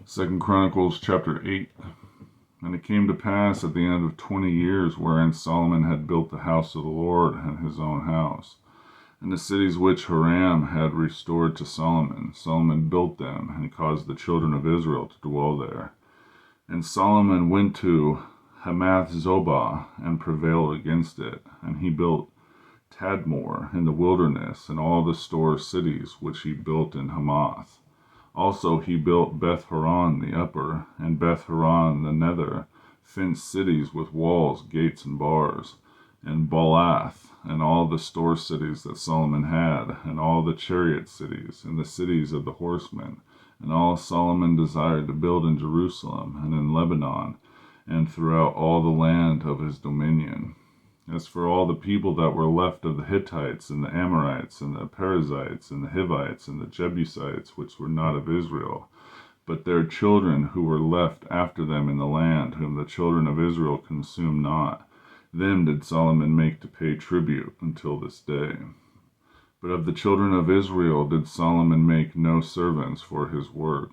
Second Chronicles chapter 8. And it came to pass at the end of 20 years, wherein Solomon had built the house of the Lord and his own house, and the cities which Hiram had restored to Solomon, Solomon built them, and caused the children of Israel to dwell there. And Solomon went to Hamath Zobah, and prevailed against it, and he built Tadmor in the wilderness, and all the store cities which he built in Hamath. Also he built Beth Horon the upper, and Beth Horon the nether, fenced cities with walls, gates, and bars, and Baalath, and all the store cities that Solomon had, and all the chariot cities, and the cities of the horsemen, and all Solomon desired to build in Jerusalem, and in Lebanon, and throughout all the land of his dominion. As for all the people that were left of the Hittites, and the Amorites, and the Perizzites, and the Hivites, and the Jebusites, which were not of Israel, but their children who were left after them in the land, whom the children of Israel consumed not, them did Solomon make to pay tribute until this day. But of the children of Israel did Solomon make no servants for his work,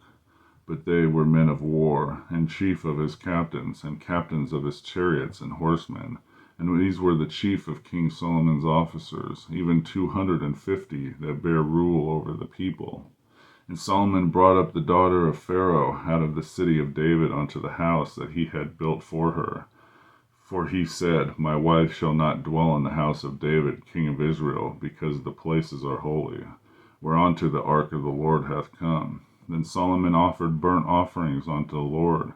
but they were men of war, and chief of his captains, and captains of his chariots and horsemen. And these were the chief of King Solomon's officers, even 250 that bare rule over the people. And Solomon brought up the daughter of Pharaoh out of the city of David unto the house that he had built for her. For he said, My wife shall not dwell in the house of David, king of Israel, because the places are holy, whereunto the ark of the Lord hath come. Then Solomon offered burnt offerings unto the Lord,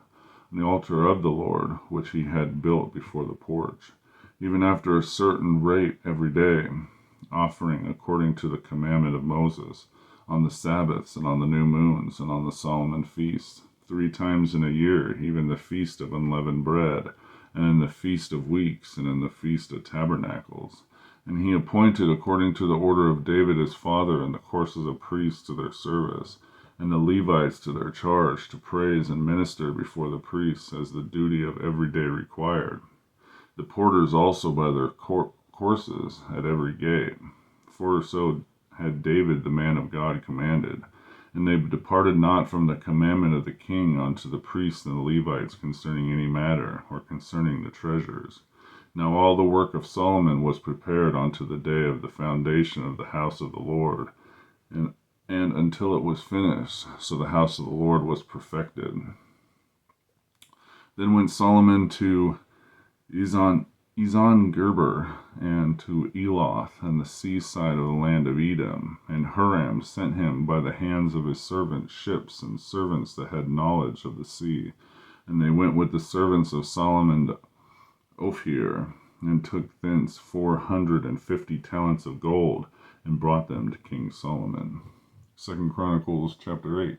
on the altar of the Lord, which he had built before the porch, even after a certain rate every day, offering according to the commandment of Moses, on the Sabbaths, and on the new moons, and on the Solomon feast, 3 times in a year, even the feast of unleavened bread, and in the feast of weeks, and in the feast of tabernacles. And he appointed, according to the order of David his father, in the courses of priests to their service, and the Levites to their charge, to praise and minister before the priests, as the duty of every day required. The porters also by their courses at every gate, for so had David the man of God commanded. And they departed not from the commandment of the king unto the priests and the Levites concerning any matter, or concerning the treasures. Now all the work of Solomon was prepared unto the day of the foundation of the house of the Lord, and until it was finished, so the house of the Lord was perfected. Then went Solomon to Geber, and to Eloth, and the seaside of the land of Edom. And Hiram sent him by the hands of his servants ships, and servants that had knowledge of the sea. And they went with the servants of Solomon to Ophir, and took thence 450 talents of gold, and brought them to King Solomon. Second Chronicles chapter 8.